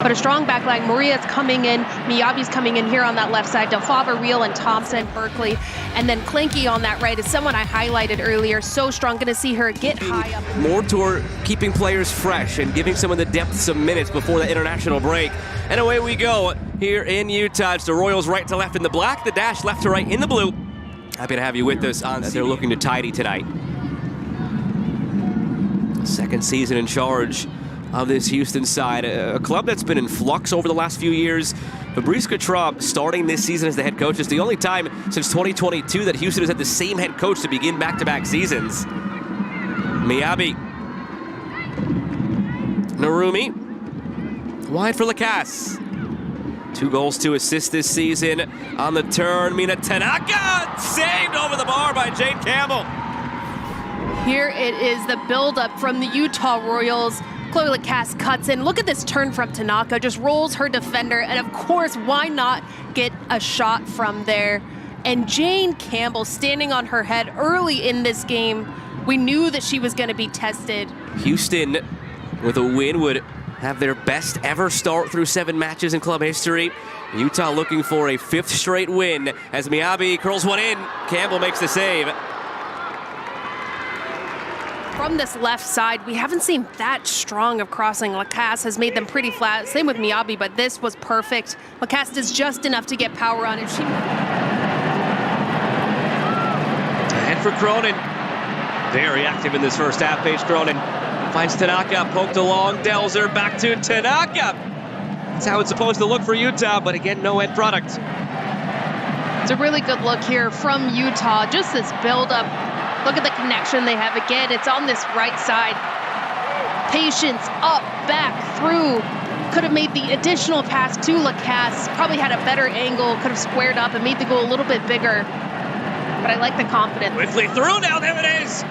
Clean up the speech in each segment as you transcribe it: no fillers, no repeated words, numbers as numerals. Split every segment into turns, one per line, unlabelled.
But a strong back line. Maria's coming in, Miyabi's coming in here on that left side. Delfava, Real, and Thompson, Berkeley. And then Klinke on that right is someone I highlighted earlier. So strong, gonna see her get high up.
More toward keeping players fresh and giving some of the depth some minutes before the international break. And away we go here in Utah. It's the Royals right to left in the black, the Dash left to right in the blue. Happy to have you with us on that. They're looking to tidy tonight. Second season in charge of this Houston side, a club that's been in flux over the last few years. Fabrice Gautrat starting this season as the head coach. It's the only time since 2022 that Houston has had the same head coach to begin back-to-back seasons. Miyabi. Narumi. Wide for Lacasse. 2 goals, 2 assists this season. On the turn, Mina Tanaka saved over the bar by Jane Campbell.
Here it is, the build-up from the Utah Royals. Chloe Lacasse cuts in. Look at this turn from Tanaka, just rolls her defender, and of course, why not get a shot from there? And Jane Campbell standing on her head early in this game. We knew that she was going to be tested.
Houston, with a win, would have their best ever start through 7 matches in club history. Utah looking for a 5th straight win as Miyabi curls one in. Campbell makes the save.
From this left side, we haven't seen that strong of crossing. Lacasse has made them pretty flat. Same with Miyabi, but this was perfect. Lacasse does just enough to get power on it.
And for Cronin. Very active in this first half. Paige Cronin finds Tanaka, poked along. Delzer back to Tanaka. That's how it's supposed to look for Utah, but again, no end product.
It's a really good look here from Utah. Just this build-up. Look at the connection they have again. It's on this right side. Patience, up, back, through. Could have made the additional pass to Lacasse. Probably had a better angle. Could have squared up and made the goal a little bit bigger. But I like the confidence.
Quickly through now, there it is.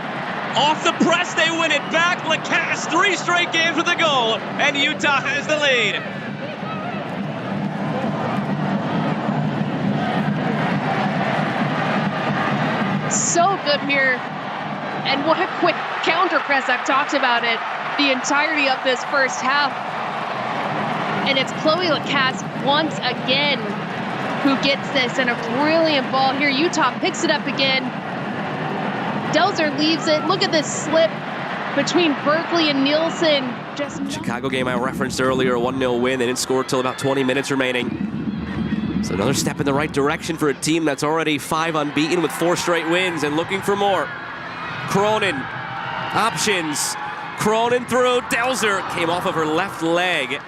Off the press, they win it back. Lacasse, 3 straight games with a goal. And Utah has the lead.
So good here. And what a quick counter press. I've talked about it the entirety of this first half. And it's Chloe Lacasse once again who gets this, and a brilliant ball here. Utah picks it up again. Delzer leaves it. Look at this slip between Berkeley and Nielsen.
Chicago game I referenced earlier, a 1-0 win. They didn't score till about 20 minutes remaining. So another step in the right direction for a team that's already 5 unbeaten with 4 straight wins and looking for more. Cronin, options. Cronin through, Delzer came off of her left leg.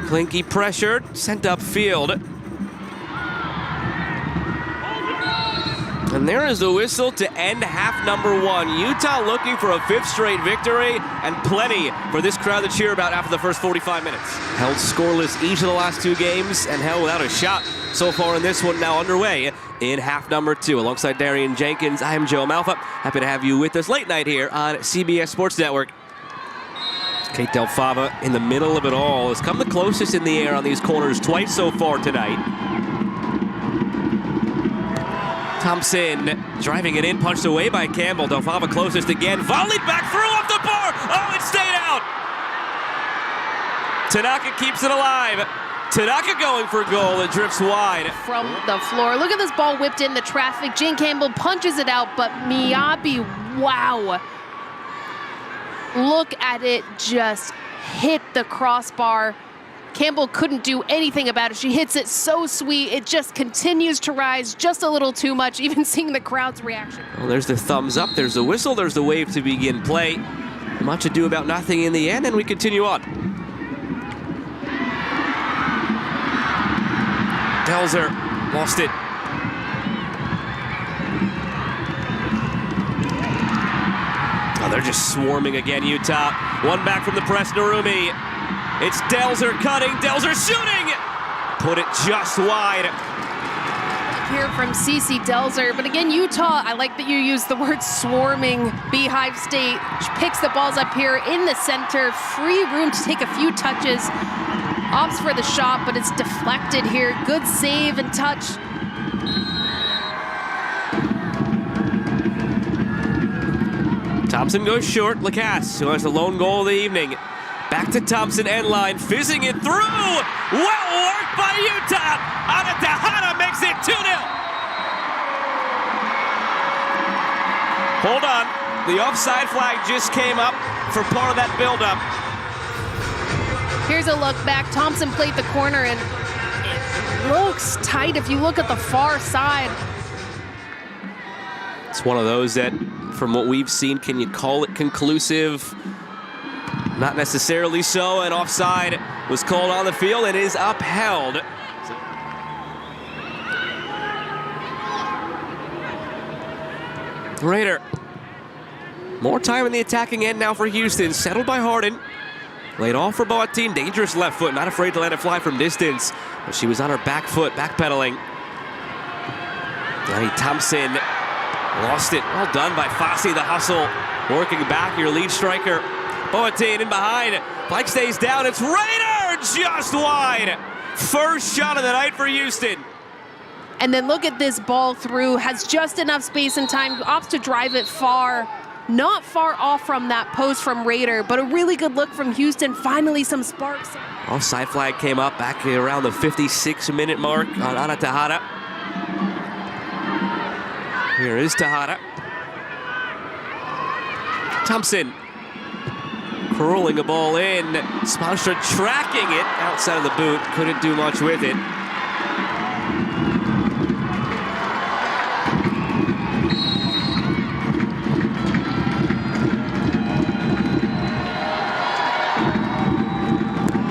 Klinke pressured, sent upfield. And there is the whistle to end half number 1. Utah looking for a 5th straight victory, and plenty for this crowd to cheer about after the first 45 minutes. Held scoreless each of the last 2 games and held without a shot so far in this one, now underway in half number 2. Alongside Darian Jenkins, I am Joe Malfa. Happy to have you with us late night here on CBS Sports Network. Kate Delfava in the middle of it all has come the closest in the air on these corners twice so far tonight. Thompson driving it in, punched away by Campbell. Delfava closest again, volleyed back through off the bar. Oh, it stayed out. Tanaka keeps it alive. Tanaka going for goal. It drifts wide.
From the floor. Look at this ball whipped in the traffic. Jane Campbell punches it out, but Miyabi, wow. Look at it just hit the crossbar. Campbell couldn't do anything about it. She hits it so sweet. It just continues to rise just a little too much, even seeing the crowd's reaction.
Well, there's the thumbs up, there's the whistle, there's the wave to begin play. Much ado about nothing in the end, and we continue on. Delzer lost it. Oh, they're just swarming again, Utah. One back from the press, Narumi. It's Delzer cutting, Delzer shooting! Put it just wide.
Here from Cece Delzer, but again, Utah, I like that you use the word swarming. Beehive State picks the balls up here in the center, free room to take a few touches. Opts for the shot, but it's deflected here. Good save and touch.
Thompson goes short, Lacasse, who has the lone goal of the evening. Back to Thompson, end line, fizzing it through. Well worked by Utah. Tejada makes it 2-0. Hold on. The offside flag just came up for part of that buildup.
Here's a look back. Thompson played the corner, and it looks tight if you look at the far side.
It's one of those that, from what we've seen, can you call it conclusive? Not necessarily so. An offside was called on the field and is upheld. Raider. More time in the attacking end now for Houston. Settled by Harden. Laid off for Boateng. Dangerous left foot. Not afraid to let it fly from distance. But she was on her back foot, backpedaling. Jane Thompson lost it. Well done by Fassi. The hustle. Working back, your lead striker. Boateng in behind. Flag stays down. It's Raider just wide. First shot of the night for Houston.
And then look at this ball through. Has just enough space and time. Opts to drive it far. Not far off from that post from Raider, but a really good look from Houston. Finally some sparks.
Offside flag came up back around the 56-minute mark on Ana Tejada. Here is Tejada. Thompson curling a ball in. Sponstra tracking it outside of the boot. Couldn't do much with it.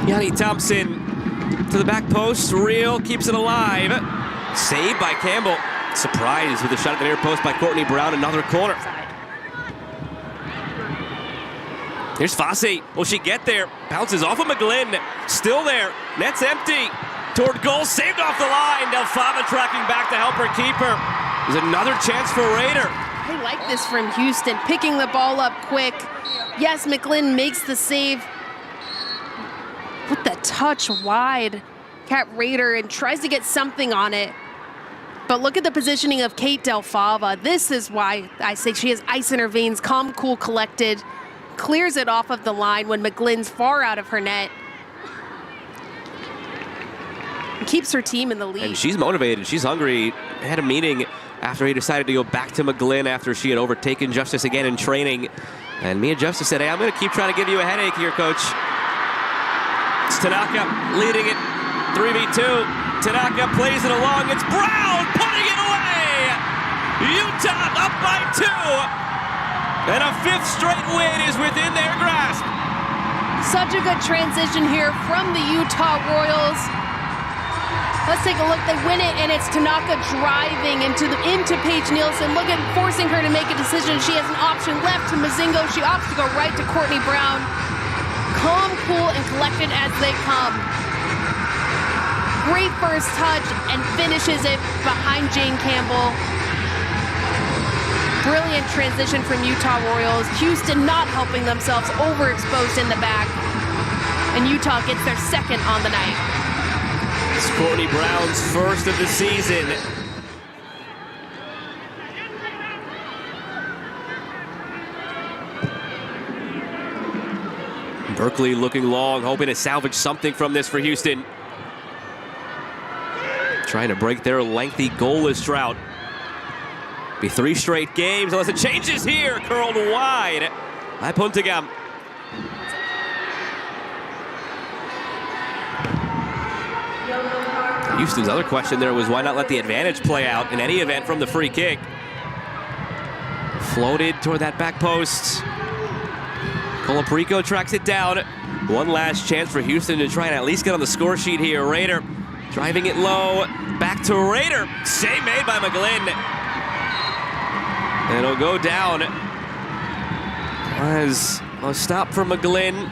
Jane Thompson to the back post. Real keeps it alive. Saved by Campbell. Surprised with a shot at the near post by Courtney Brown. Another corner. Here's Fassi. Will she get there? Bounces off of McGlynn. Still there. Net's empty. Toward goal. Saved off the line. Delfava tracking back to help her keeper. There's another chance for Raider.
I like this from Houston. Picking the ball up quick. Yes, McGlynn makes the save. With the touch wide. Cat Raider and tries to get something on it. But look at the positioning of Kate Delfava. This is why I say she has ice in her veins. Calm, cool, collected. Clears it off of the line when McGlynn's far out of her net. And keeps her team in the lead.
And she's motivated. She's hungry. Had a meeting after he decided to go back to McGlynn after she had overtaken Justice again in training. And Mia Justice said, hey, I'm going to keep trying to give you a headache here, coach. It's Tanaka leading it 3v2. Tanaka plays it along. It's Brown putting it away. Utah up by 2. And a 5th straight win is within their grasp.
Such a good transition here from the Utah Royals. Let's take a look. They win it, and it's Tanaka driving into Paige Nielsen. Look at forcing her to make a decision. She has an option left to Mazingo. She opts to go right to Courtney Brown. Calm, cool, and collected as they come. Great first touch and finishes it behind Jane Campbell. Brilliant transition from Utah Royals. Houston not helping themselves, overexposed in the back. And Utah gets their second on the night.
It's Courtney Brown's first of the season. Berkeley looking long, hoping to salvage something from this for Houston. Trying to break their lengthy goalless drought. Be 3 straight games unless it changes here. Curled wide by Postgame. Houston's other question there was why not let the advantage play out in any event from the free kick. Floated toward that back post. Colaprico tracks it down. One last chance for Houston to try and at least get on the score sheet here. Raider driving it low. Back to Raider. Save made by McGlynn. And it'll go down as a stop from McGlynn.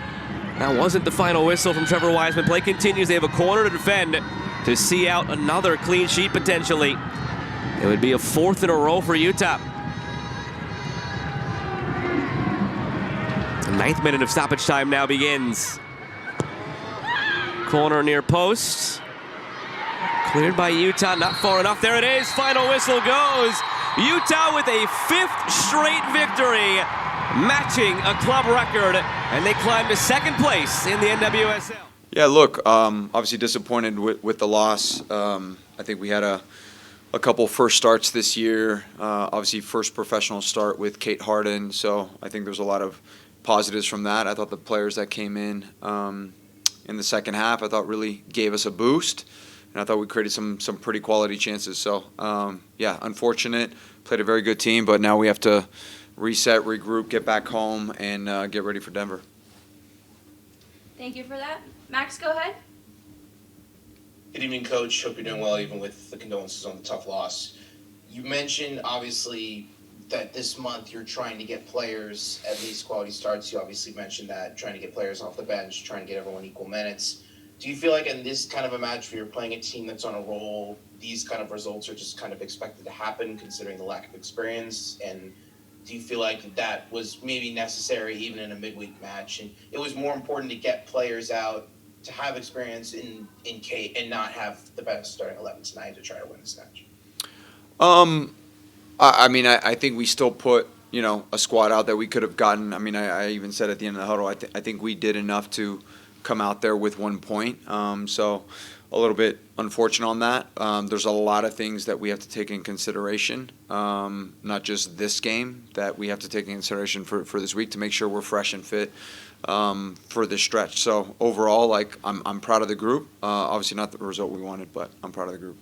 That wasn't the final whistle from Trevor Wiseman. Play continues. They have a corner to defend to see out another clean sheet potentially. It would be a 4th in a row for Utah. The 9th minute of stoppage time now begins. Corner near post. Cleared by Utah, not far enough. There it is, final whistle goes. Utah with a 5th straight victory. matching a club record, and they climb to second place in the NWSL.
Yeah, look, obviously disappointed with the loss. I think we had a couple first starts this year. Obviously, first professional start with Kate Harden, so I think there's a lot of positives from that. I thought the players that came in the second half, I thought really gave us a boost, and I thought we created some pretty quality chances. So, yeah, unfortunate. Played a very good team, but now we have to reset, regroup, get back home, and get ready for Denver.
Thank you for that. Max, go ahead.
Good evening, Coach. Hope you're doing well, even with the condolences on the tough loss. You mentioned, obviously, that this month you're trying to get players at least quality starts. You obviously mentioned that, trying to get players off the bench, trying to get everyone equal minutes. Do you feel like in this kind of a match where you're playing a team that's on a roll, these kind of results are just kind of expected to happen considering the lack of experience? And do you feel like that was maybe necessary even in a midweek match? And it was more important to get players out to have experience in Kate and not have the best starting 11 tonight to try to win this match?
I think we still put, a squad out that we could have gotten. I mean, I even said at the end of the huddle, I think we did enough to come out there with 1 point. So a little bit unfortunate on that. There's a lot of things that we have to take in consideration, not just this game, that we have to take in consideration for this week to make sure we're fresh and fit for this stretch. So overall, I'm proud of the group. Obviously not the result we wanted, but I'm proud of the group.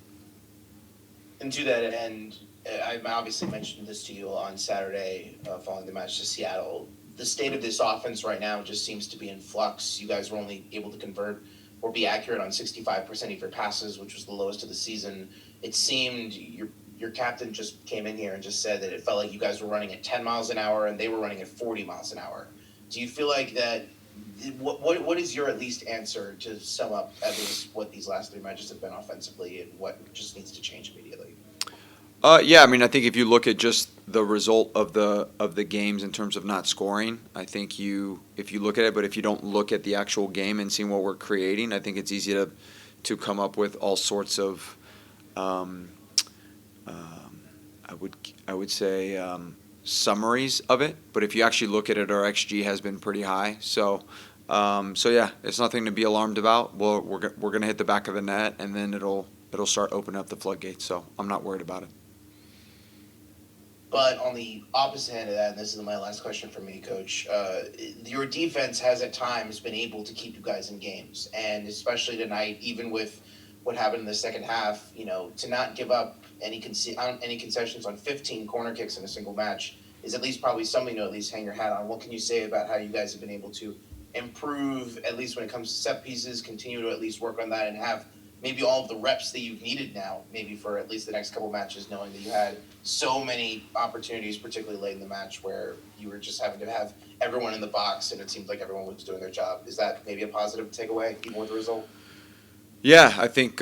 And to that end, I obviously mentioned this to you on Saturday following the match to Seattle. The state of this offense right now just seems to be in flux. You guys were only able to convert or be accurate on 65% of your passes, which was the lowest of the season. It seemed your captain just came in here and just said that it felt like you guys were running at 10 miles an hour and they were running at 40 miles an hour. Do you feel like that? What is your at least answer to sum up at least what these last 3 matches have been offensively and what just needs to change immediately?
Yeah, I think if you look at just the result of the games in terms of not scoring, I think if you look at it, but if you don't look at the actual game and seeing what we're creating, I think it's easy to come up with all sorts of, I would say, summaries of it. But if you actually look at it, our XG has been pretty high. So yeah, it's nothing to be alarmed about. We're going to hit the back of the net, and then it'll start opening up the floodgates. So I'm not worried about it.
But on the opposite end of that, and this is my last question for me, Coach, your defense has at times been able to keep you guys in games. And especially tonight, even with what happened in the second half, to not give up any concessions on 15 corner kicks in a single match is at least probably something to at least hang your hat on. What can you say about how you guys have been able to improve, at least when it comes to set pieces, continue to at least work on that and have maybe all of the reps that you've needed now, maybe for at least the next couple matches, knowing that you had so many opportunities, particularly late in the match, where you were just having to have everyone in the box and it seemed like everyone was doing their job. Is that maybe a positive takeaway, even with the result?
Yeah, I think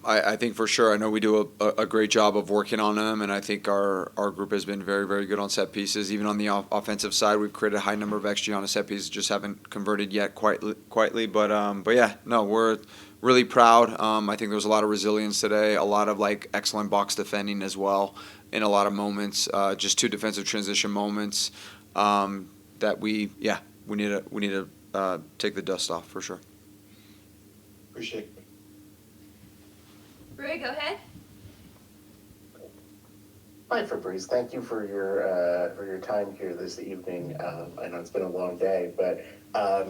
I think for sure. I know we do a great job of working on them, and I think our group has been very, very good on set pieces. Even on the offensive side, we've created a high number of XG on a set piece, just haven't converted yet quietly. But yeah, no, we're really proud. I think there was a lot of resilience today, a lot of excellent box defending as well in a lot of moments. Just 2 defensive transition moments that we need to take the dust off for sure.
Appreciate it.
Rui, go ahead.
Hi, Fabrice. Thank you for your time here this evening. I know it's been a long day, but I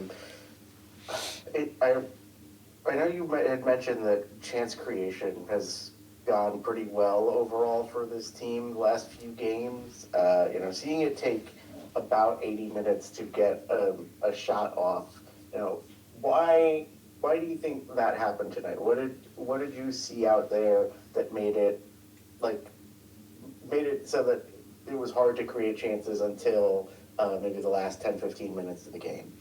know you had mentioned that chance creation has gone pretty well overall for this team the last few games. Seeing it take about 80 minutes to get a shot off, why do you think that happened tonight? What did you see out there that made it so that it was hard to create chances until maybe the last 10-15 minutes of the game?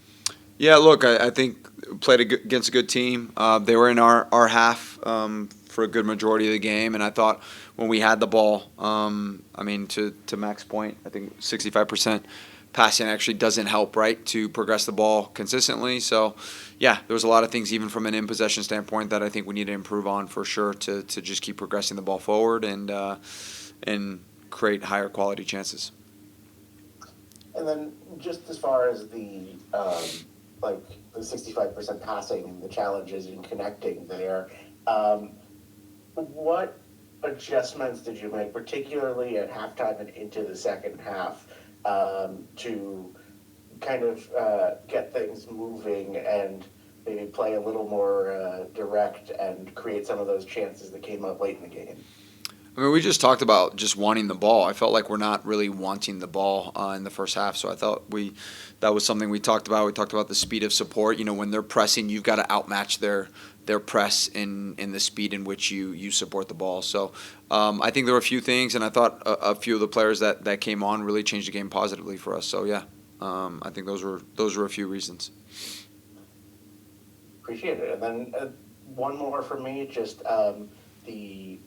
Yeah, look, I think played against a good team. They were in our half for a good majority of the game, and I thought when we had the ball, to Mac's point, I think 65% passing actually doesn't help, right, to progress the ball consistently. So, yeah, there was a lot of things even from an in-possession standpoint that I think we need to improve on for sure to just keep progressing the ball forward and create higher quality chances.
And then just as far as the 65% passing and the challenges in connecting there, what adjustments did you make, particularly at halftime and into the second half, to kind of get things moving and maybe play a little more direct and create some of those chances that came up late in the game?
I mean, we just talked about just wanting the ball. I felt like we're not really wanting the ball in the first half, so I thought that was something we talked about. We talked about the speed of support. You know, when they're pressing, you've got to outmatch their press in the speed in which you support the ball. So I think there were a few things, and I thought a few of the players that came on really changed the game positively for us. So yeah, I think those were a few reasons.
Appreciate it. And then one more for me, just the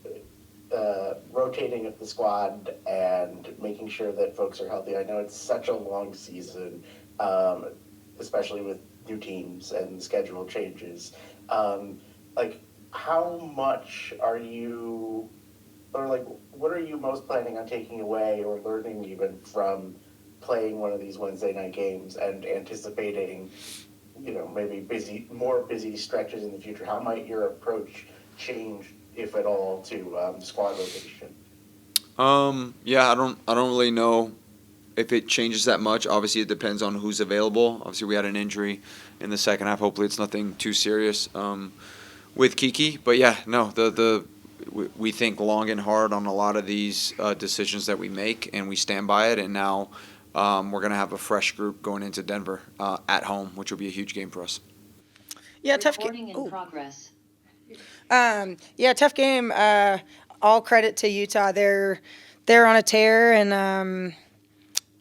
rotating of the squad and making sure that folks are healthy. I know it's such a long season, especially with new teams and schedule changes. How much are you, or what are you most planning on taking away or learning even from playing one of these Wednesday night games and anticipating, maybe more busy stretches in the future? How might your approach change, if at all, to squad rotation?
Yeah, I don't really know if it changes that much. Obviously, it depends on who's available. Obviously, we had an injury in the second half. Hopefully, it's nothing too serious with Kiki. But yeah, no, we think long and hard on a lot of these decisions that we make, and we stand by it. And now we're gonna have a fresh group going into Denver at home, which will be a huge game for us.
Yeah, tough game.
Recording in progress.
Tough game. All credit to Utah. They're on a tear, and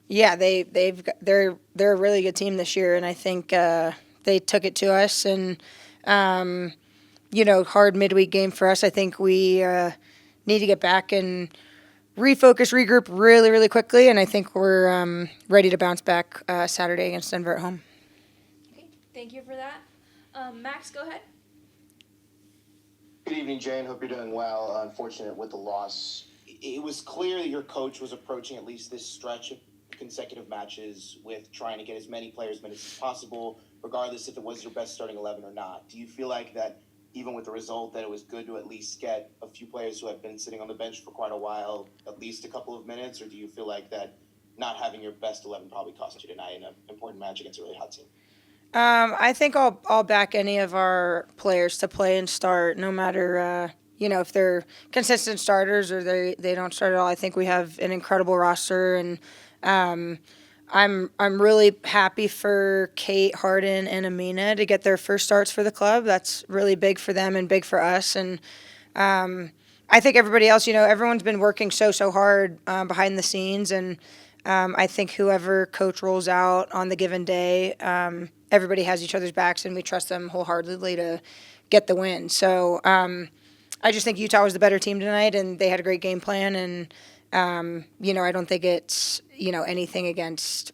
they're a really good team this year, and I think they took it to us. And hard midweek game for us. I think we need to get back and refocus, regroup really, really quickly, and I think we're ready to bounce back Saturday against Denver at home.
Okay, thank you for that. Max, go ahead.
Good evening, Jane. Hope you're doing well. Unfortunate with the loss. It was clear that your coach was approaching at least this stretch of consecutive matches with trying to get as many players minutes as possible, regardless if it was your best starting 11 or not. Do you feel like that, even with the result, that it was good to at least get a few players who have been sitting on the bench for quite a while at least a couple of minutes, or do you feel like that not having your best 11 probably cost you tonight in an important match against a really hot team?
I think I'll back any of our players to play and start, no matter if they're consistent starters or they don't start at all. I think we have an incredible roster, and I'm really happy for Kate, Harden, and Amina to get their first starts for the club. That's really big for them and big for us. And I think everybody else, everyone's been working so hard behind the scenes, and I think whoever coach rolls out on the given day, everybody has each other's backs, and we trust them wholeheartedly to get the win. So I just think Utah was the better team tonight, and they had a great game plan. And I don't think it's anything against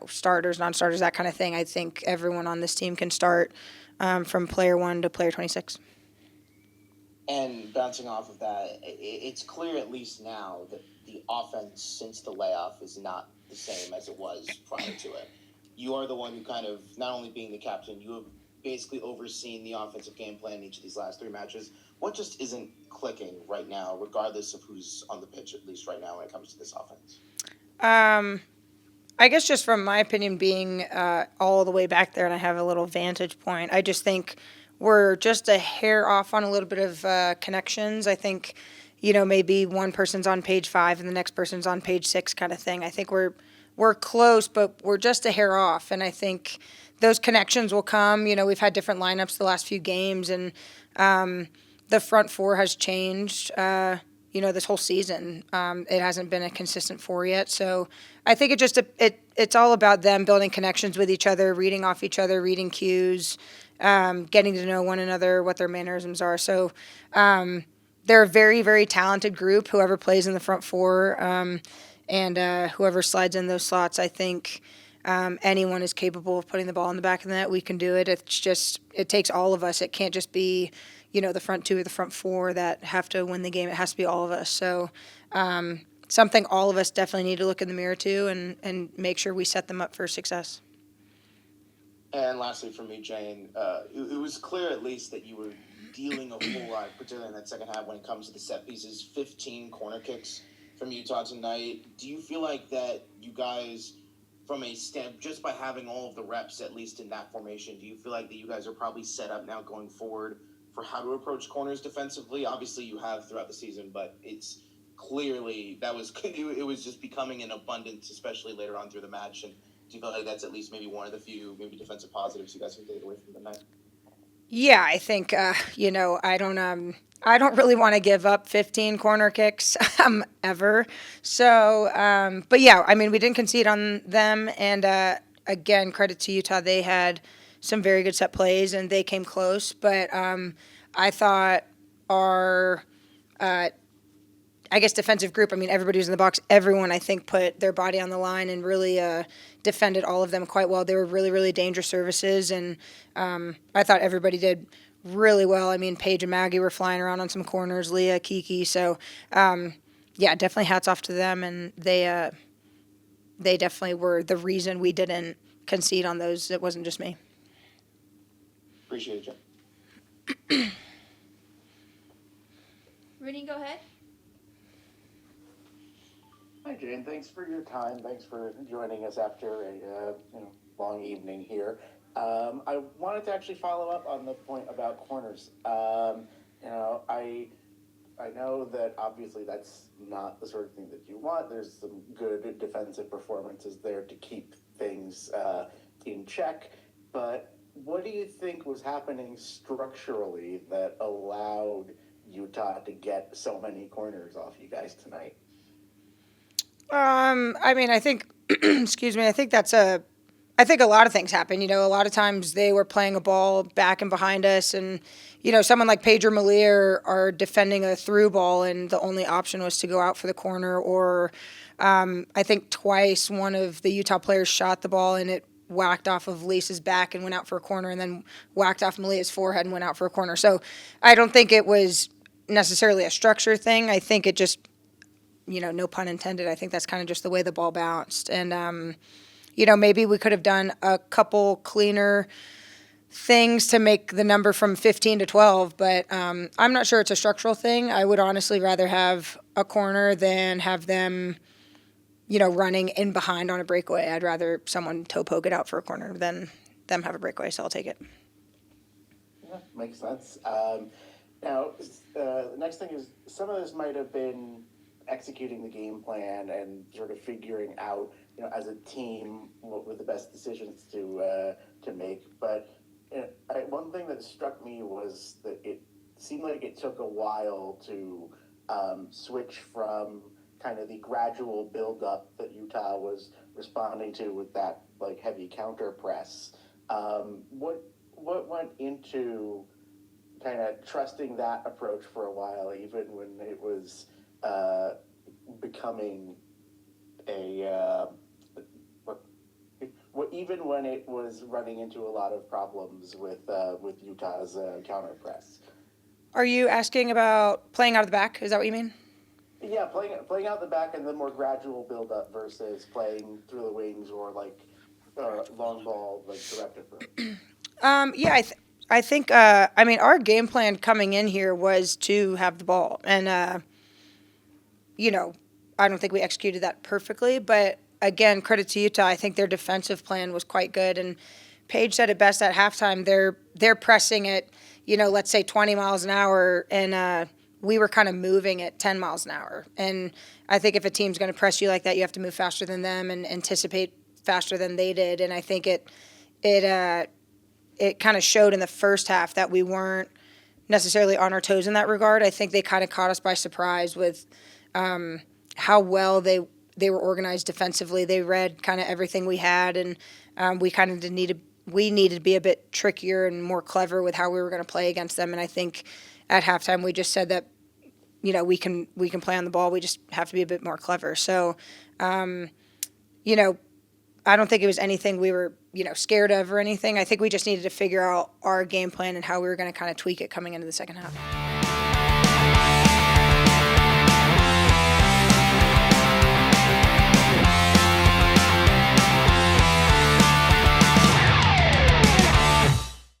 starters, non-starters, that kind of thing. I think everyone on this team can start from player 1 to player 26.
And bouncing off of that, it's clear at least now that the offense since the layoff is not the same as it was prior to it. You are the one who kind of, not only being the captain, you have basically overseen the offensive game plan in each of these last 3 matches. What just isn't clicking right now, regardless of who's on the pitch, at least right now, when it comes to this offense?
I guess just from my opinion, being all the way back there, and I have a little vantage point, I just think we're just a hair off on a little bit of connections. I think, maybe one person's on page 5 and the next person's on page 6 kind of thing. I think we're close, but we're just a hair off. And I think those connections will come. We've had different lineups the last few games, and the front 4 has changed, this whole season. It hasn't been a consistent 4 yet. So I think it's all about them building connections with each other, reading off each other, reading cues, getting to know one another, what their mannerisms are. So they're a very, very talented group, whoever plays in the front 4. And whoever slides in those slots, I think anyone is capable of putting the ball in the back of the net. We can do it. It's just, it takes all of us. It can't just be, the front 2 or the front 4 that have to win the game. It has to be all of us. So something all of us definitely need to look in the mirror to and make sure we set them up for success.
And lastly, for me, Jane, it was clear at least that you were dealing a whole lot, particularly in that second half when it comes to the set pieces. 15 corner kicks from Utah tonight. Do you feel like that you guys, from a stand, just by having all of the reps, at least in that formation, do you feel like that you guys are probably set up now going forward for how to approach corners defensively? Obviously, you have throughout the season, but it's clearly it was just becoming an abundance, especially later on through the match. And do you feel like that's at least maybe one of the few maybe defensive positives you guys can take away from the night?
Yeah, I think I don't really want to give up 15 corner kicks ever. So, but yeah, I mean, we didn't concede on them, and again, credit to Utah. They had some very good set plays, and they came close. But I thought our defensive group, I mean, everybody was in the box. Everyone, I think, put their body on the line and really defended all of them quite well. They were really, really dangerous services, and I thought everybody did really well. I mean, Paige and Maggie were flying around on some corners, Leah, Kiki. So, yeah, definitely hats off to them, and they definitely were the reason we didn't concede on those. It wasn't just me.
Appreciate it, Jane.
Rooney, go ahead.
Hi, Jane. Thanks for your time. Thanks for joining us after a long evening here. I wanted to actually follow up on the point about corners. I know that obviously that's not the sort of thing that you want. There's some good defensive performances there to keep things in check. But what do you think was happening structurally that allowed Utah to get so many corners off you guys tonight?
I mean, I think, excuse me, I think a lot of things happen. You know, a lot of times they were playing a ball back and behind us, and, you know, someone like Paige or Malier are defending a through ball, and the only option was to go out for the corner. Or I think twice one of the Utah players shot the ball, and it whacked off of Lisa's back and went out for a corner, and then whacked off Malia's forehead and went out for a corner. So I don't think it was necessarily a structure thing. I think it just, you know, no pun intended, I think that's kind of just the way the ball bounced. And, you know, maybe we could have done a couple cleaner things to make the number from 15 to 12, but I'm not sure it's a structural thing. I would honestly rather have a corner than have them, you know, running in behind on a breakaway. I'd rather someone toe poke it out for a corner than them have a breakaway, so I'll take it.
Yeah, makes sense. Now, the next thing is some of this might have been executing the game plan and sort of figuring out, you know, as a team what were the best decisions to make. But one thing that struck me was that it seemed like it took a while to switch from kind of the gradual build-up that Utah was responding to with that like heavy counter press. What went into kind of trusting that approach for a while, even when it was becoming even when it was running into a lot of problems with Utah's counter press?
Are you asking about playing out of the back? Is that what you mean?
Yeah, playing out the back and the more gradual build up versus playing through the wings or like long ball like direct approach.
Yeah, I think I mean, our game plan coming in here was to have the ball, and you know, I don't think we executed that perfectly, but again, credit to Utah. I think their defensive plan was quite good, and Paige said it best at halftime. They're pressing at, you know, let's say 20 miles an hour, and we were kind of moving at 10 miles an hour. And I think if a team's going to press you like that, you have to move faster than them and anticipate faster than they did. And I think it kind of showed in the first half that we weren't necessarily on our toes in that regard. I think they kind of caught us by surprise with how well they were organized defensively. They read kind of everything we had, and we kind of needed to be a bit trickier and more clever with how we were going to play against them. And I think at halftime we just said that, you know, we can play on the ball. We just have to be a bit more clever. So, you know, I don't think it was anything we were, you know, scared of or anything. I think we just needed to figure out our game plan and how we were going to kind of tweak it coming into the second half.